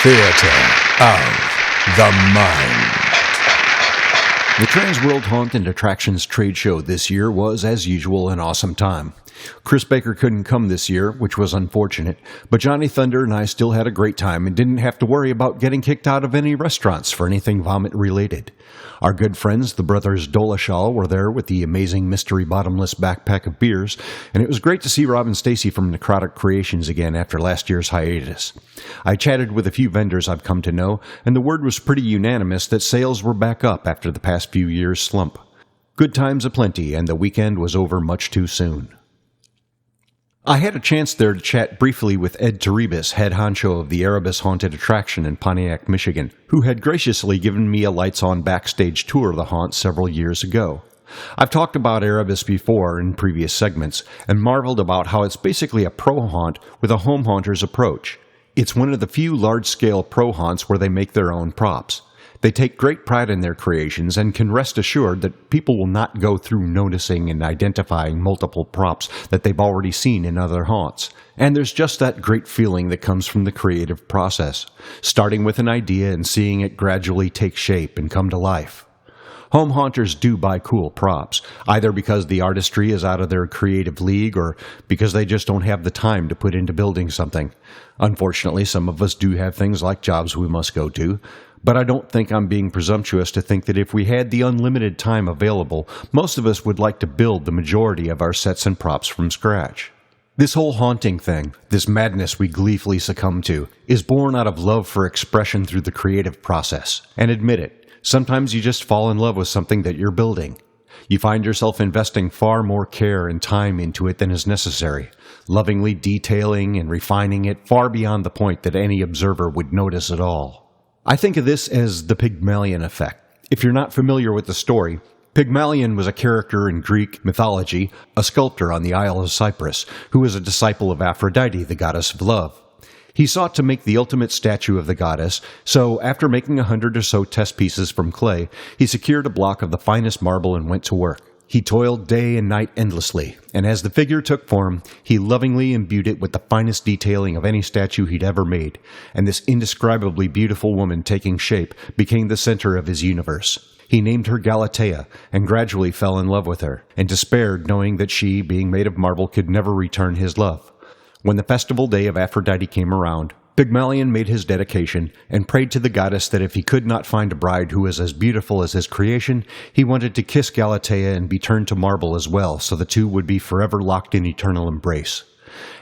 Theater of the Mind. The Transworld Haunt and Attractions Trade Show this year was, as usual, an awesome time. Chris Baker couldn't come this year, which was unfortunate, but Johnny Thunder and I still had a great time and didn't have to worry about getting kicked out of any restaurants for anything vomit-related. Our good friends, the brothers Dolashal, were there with the amazing mystery bottomless backpack of beers, and it was great to see Rob and Stacy from Necrotic Creations again after last year's hiatus. I chatted with a few vendors I've come to know, and the word was pretty unanimous that sales were back up after the past few years' slump. Good times aplenty, and the weekend was over much too soon. I had a chance there to chat briefly with Ed Terebus, head honcho of the Erebus Haunted Attraction in Pontiac, Michigan, who had graciously given me a lights-on backstage tour of the haunt several years ago. I've talked about Erebus before in previous segments, and marveled about how it's basically a pro haunt with a home haunter's approach. It's one of the few large-scale pro haunts where they make their own props. They take great pride in their creations and can rest assured that people will not go through noticing and identifying multiple props that they've already seen in other haunts. And there's just that great feeling that comes from the creative process, starting with an idea and seeing it gradually take shape and come to life. Home haunters do buy cool props, either because the artistry is out of their creative league or because they just don't have the time to put into building something. Unfortunately, some of us do have things like jobs we must go to, but I don't think I'm being presumptuous to think that if we had the unlimited time available, most of us would like to build the majority of our sets and props from scratch. This whole haunting thing, this madness we gleefully succumb to, is born out of love for expression through the creative process. And admit it, sometimes you just fall in love with something that you're building. You find yourself investing far more care and time into it than is necessary, lovingly detailing and refining it far beyond the point that any observer would notice at all. I think of this as the Pygmalion effect. If you're not familiar with the story, Pygmalion was a character in Greek mythology, a sculptor on the Isle of Cyprus, who was a disciple of Aphrodite, the goddess of love. He sought to make the ultimate statue of the goddess, so after making 100 or so test pieces from clay, he secured a block of the finest marble and went to work. He toiled day and night endlessly, and as the figure took form, he lovingly imbued it with the finest detailing of any statue he'd ever made, and this indescribably beautiful woman taking shape became the center of his universe. He named her Galatea, and gradually fell in love with her, and despaired knowing that she, being made of marble, could never return his love. When the festival day of Aphrodite came around, Pygmalion made his dedication and prayed to the goddess that if he could not find a bride who was as beautiful as his creation, he wanted to kiss Galatea and be turned to marble as well, so the two would be forever locked in eternal embrace.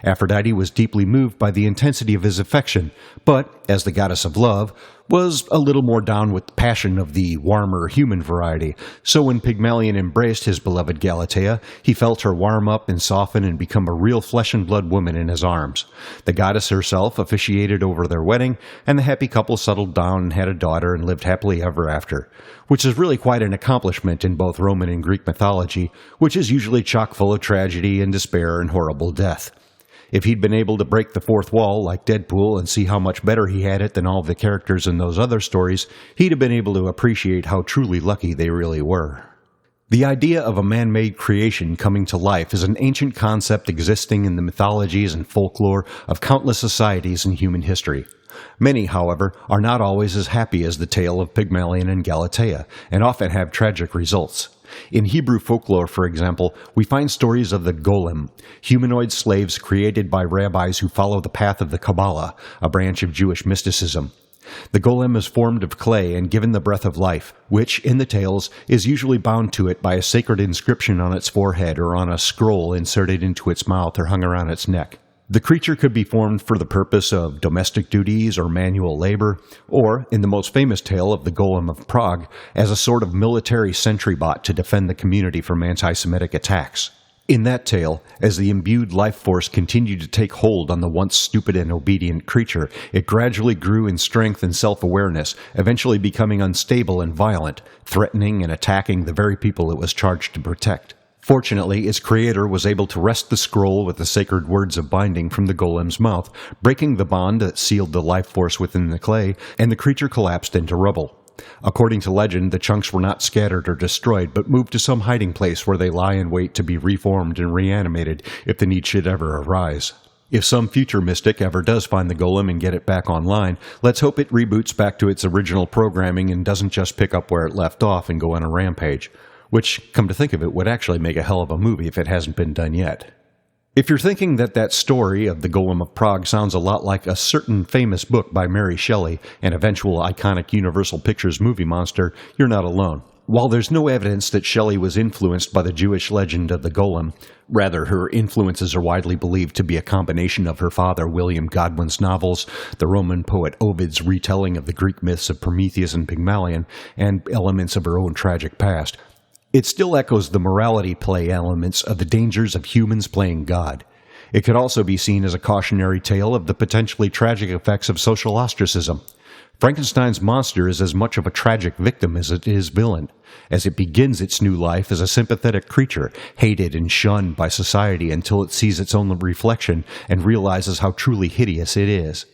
Aphrodite was deeply moved by the intensity of his affection, but, as the goddess of love, was a little more down with the passion of the warmer human variety, so when Pygmalion embraced his beloved Galatea, he felt her warm up and soften and become a real flesh-and-blood woman in his arms. The goddess herself officiated over their wedding, and the happy couple settled down and had a daughter and lived happily ever after, which is really quite an accomplishment in both Roman and Greek mythology, which is usually chock full of tragedy and despair and horrible death. If he'd been able to break the fourth wall like Deadpool and see how much better he had it than all the characters in those other stories, he'd have been able to appreciate how truly lucky they really were. The idea of a man-made creation coming to life is an ancient concept existing in the mythologies and folklore of countless societies in human history. Many, however, are not always as happy as the tale of Pygmalion and Galatea, and often have tragic results. In Hebrew folklore, for example, we find stories of the golem, humanoid slaves created by rabbis who follow the path of the Kabbalah, a branch of Jewish mysticism. The golem is formed of clay and given the breath of life, which, in the tales, is usually bound to it by a sacred inscription on its forehead or on a scroll inserted into its mouth or hung around its neck. The creature could be formed for the purpose of domestic duties or manual labor, or, in the most famous tale of the Golem of Prague, as a sort of military sentry bot to defend the community from anti-Semitic attacks. In that tale, as the imbued life force continued to take hold on the once stupid and obedient creature, it gradually grew in strength and self-awareness, eventually becoming unstable and violent, threatening and attacking the very people it was charged to protect. Fortunately, its creator was able to wrest the scroll with the sacred words of binding from the golem's mouth, breaking the bond that sealed the life force within the clay, and the creature collapsed into rubble. According to legend, the chunks were not scattered or destroyed, but moved to some hiding place where they lie in wait to be reformed and reanimated if the need should ever arise. If some future mystic ever does find the golem and get it back online, let's hope it reboots back to its original programming and doesn't just pick up where it left off and go on a rampage. Which, come to think of it, would actually make a hell of a movie if it hasn't been done yet. If you're thinking that story of the Golem of Prague sounds a lot like a certain famous book by Mary Shelley, an eventual iconic Universal Pictures movie monster, you're not alone. While there's no evidence that Shelley was influenced by the Jewish legend of the Golem, rather her influences are widely believed to be a combination of her father William Godwin's novels, the Roman poet Ovid's retelling of the Greek myths of Prometheus and Pygmalion, and elements of her own tragic past, it still echoes the morality play elements of the dangers of humans playing God. It could also be seen as a cautionary tale of the potentially tragic effects of social ostracism. Frankenstein's monster is as much of a tragic victim as it is villain, as it begins its new life as a sympathetic creature, hated and shunned by society until it sees its own reflection and realizes how truly hideous it is.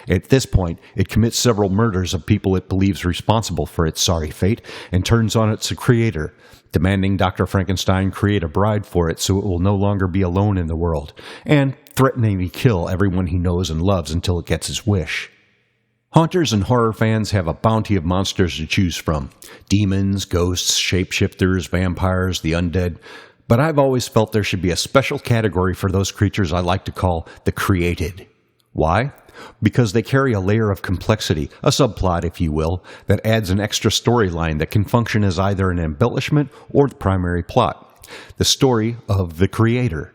At this point, it commits several murders of people it believes responsible for its sorry fate and turns on its creator, demanding Dr. Frankenstein create a bride for it so it will no longer be alone in the world, and threatening to kill everyone he knows and loves until it gets his wish. Haunters and horror fans have a bounty of monsters to choose from. Demons, ghosts, shapeshifters, vampires, the undead. But I've always felt there should be a special category for those creatures I like to call the created. Why? Because they carry a layer of complexity, a subplot, if you will, that adds an extra storyline that can function as either an embellishment or the primary plot. The story of the creator.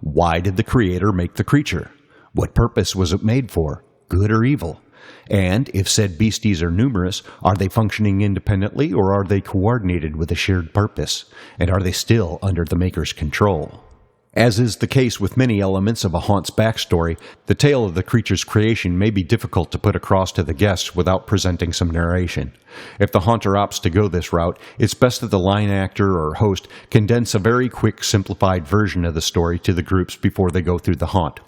Why did the creator make the creature? What purpose was it made for? Good or evil? And if said beasties are numerous, are they functioning independently or are they coordinated with a shared purpose? And are they still under the maker's control? As is the case with many elements of a haunt's backstory, the tale of the creature's creation may be difficult to put across to the guests without presenting some narration. If the haunter opts to go this route, it's best that the line actor or host condense a very quick, simplified version of the story to the groups before they go through the haunt.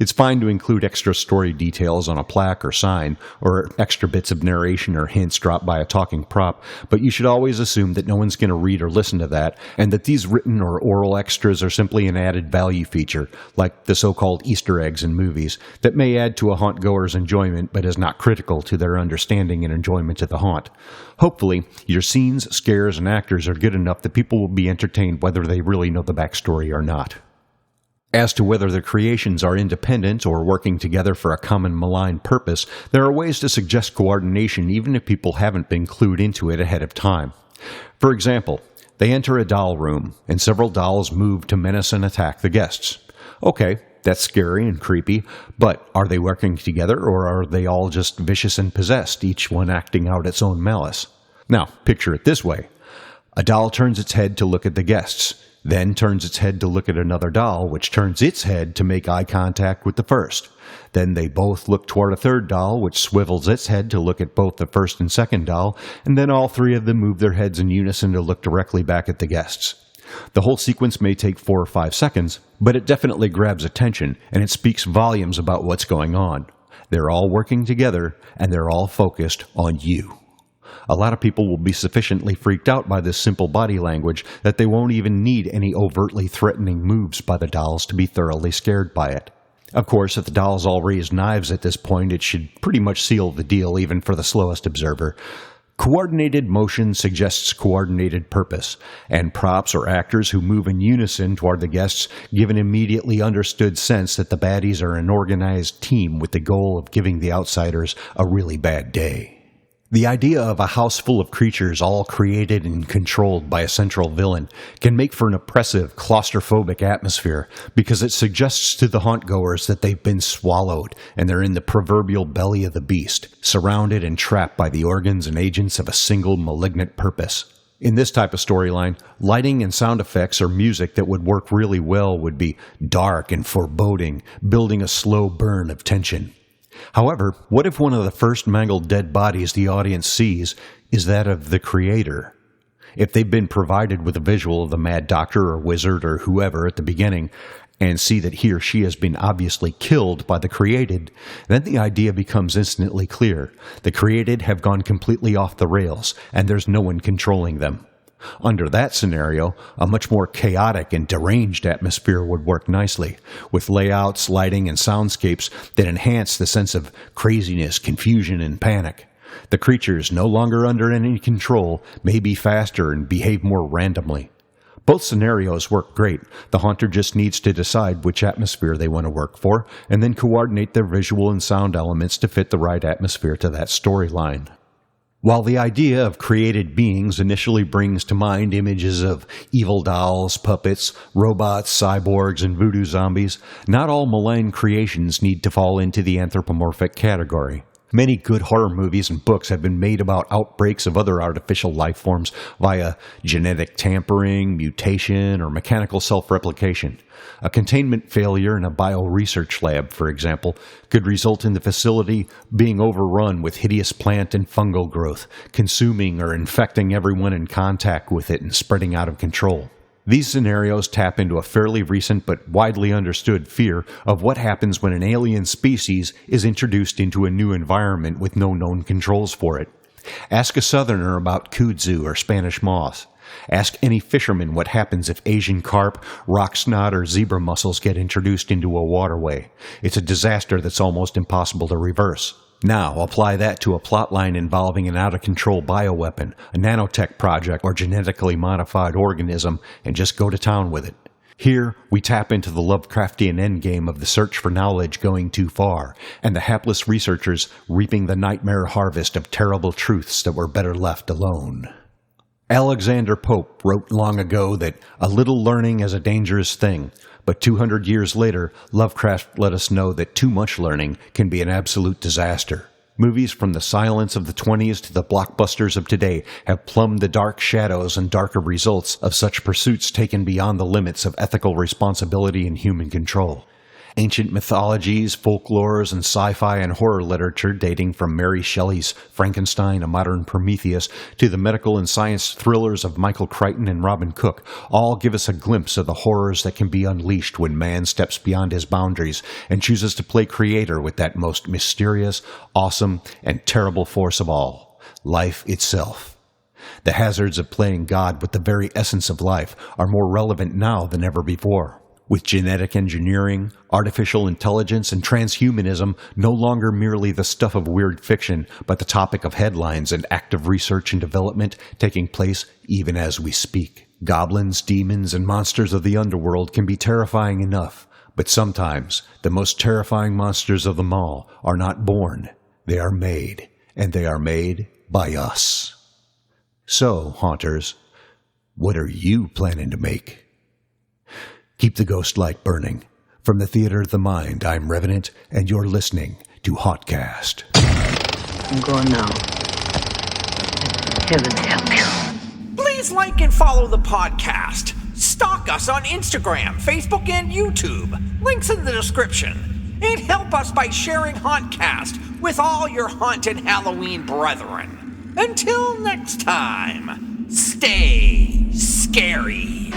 It's fine to include extra story details on a plaque or sign, or extra bits of narration or hints dropped by a talking prop, but you should always assume that no one's going to read or listen to that, and that these written or oral extras are simply an added value feature, like the so-called Easter eggs in movies, that may add to a haunt-goer's enjoyment but is not critical to their understanding and enjoyment of the haunt. Hopefully, your scenes, scares, and actors are good enough that people will be entertained whether they really know the backstory or not. As to whether the creations are independent or working together for a common malign purpose, there are ways to suggest coordination even if people haven't been clued into it ahead of time. For example, they enter a doll room, and several dolls move to menace and attack the guests. Okay, that's scary and creepy, but are they working together or are they all just vicious and possessed, each one acting out its own malice? Now, picture it this way. A doll turns its head to look at the guests, then turns its head to look at another doll, which turns its head to make eye contact with the first. Then they both look toward a third doll, which swivels its head to look at both the first and second doll, and then all three of them move their heads in unison to look directly back at the guests. The whole sequence may take 4 or 5 seconds, but it definitely grabs attention, and it speaks volumes about what's going on. They're all working together, and they're all focused on you. A lot of people will be sufficiently freaked out by this simple body language that they won't even need any overtly threatening moves by the dolls to be thoroughly scared by it. Of course, if the dolls all raise knives at this point, it should pretty much seal the deal even for the slowest observer. Coordinated motion suggests coordinated purpose, and props or actors who move in unison toward the guests give an immediately understood sense that the baddies are an organized team with the goal of giving the outsiders a really bad day. The idea of a house full of creatures all created and controlled by a central villain can make for an oppressive, claustrophobic atmosphere because it suggests to the haunt-goers that they've been swallowed and they're in the proverbial belly of the beast, surrounded and trapped by the organs and agents of a single malignant purpose. In this type of storyline, lighting and sound effects or music that would work really well would be dark and foreboding, building a slow burn of tension. However, what if one of the first mangled dead bodies the audience sees is that of the creator? If they've been provided with a visual of the mad doctor or wizard or whoever at the beginning, and see that he or she has been obviously killed by the created, then the idea becomes instantly clear. The created have gone completely off the rails, and there's no one controlling them. Under that scenario, a much more chaotic and deranged atmosphere would work nicely, with layouts, lighting, and soundscapes that enhance the sense of craziness, confusion, and panic. The creatures, no longer under any control, may be faster and behave more randomly. Both scenarios work great. The haunter just needs to decide which atmosphere they want to work for, and then coordinate their visual and sound elements to fit the right atmosphere to that storyline. While the idea of created beings initially brings to mind images of evil dolls, puppets, robots, cyborgs, and voodoo zombies, not all malign creations need to fall into the anthropomorphic category. Many good horror movies and books have been made about outbreaks of other artificial life forms via genetic tampering, mutation, or mechanical self-replication. A containment failure in a bioresearch lab, for example, could result in the facility being overrun with hideous plant and fungal growth, consuming or infecting everyone in contact with it and spreading out of control. These scenarios tap into a fairly recent but widely understood fear of what happens when an alien species is introduced into a new environment with no known controls for it. Ask a Southerner about kudzu or Spanish moss. Ask any fisherman what happens if Asian carp, rock snot, or zebra mussels get introduced into a waterway. It's a disaster that's almost impossible to reverse. Now, apply that to a plotline involving an out-of-control bioweapon, a nanotech project, or genetically modified organism, and just go to town with it. Here, we tap into the Lovecraftian endgame of the search for knowledge going too far, and the hapless researchers reaping the nightmare harvest of terrible truths that were better left alone. Alexander Pope wrote long ago that a little learning is a dangerous thing, but 200 years later, Lovecraft let us know that too much learning can be an absolute disaster. Movies from the silence of the 20s to the blockbusters of today have plumbed the dark shadows and darker results of such pursuits taken beyond the limits of ethical responsibility and human control. Ancient mythologies, folklores, and sci-fi and horror literature dating from Mary Shelley's Frankenstein, A Modern Prometheus, to the medical and science thrillers of Michael Crichton and Robin Cook all give us a glimpse of the horrors that can be unleashed when man steps beyond his boundaries and chooses to play creator with that most mysterious, awesome, and terrible force of all, life itself. The hazards of playing God with the very essence of life are more relevant now than ever before. With genetic engineering, artificial intelligence, and transhumanism no longer merely the stuff of weird fiction, but the topic of headlines and active research and development taking place even as we speak. Goblins, demons, and monsters of the underworld can be terrifying enough, but sometimes the most terrifying monsters of them all are not born, they are made, and they are made by us. So, haunters, what are you planning to make? Keep the ghost light burning. From the Theater of the Mind, I'm Revenant, and you're listening to Hautcast. I'm going now. Heaven help you. Please like and follow the podcast. Stalk us on Instagram, Facebook, and YouTube. Links in the description. And help us by sharing Hautcast with all your haunted Halloween brethren. Until next time, stay scary.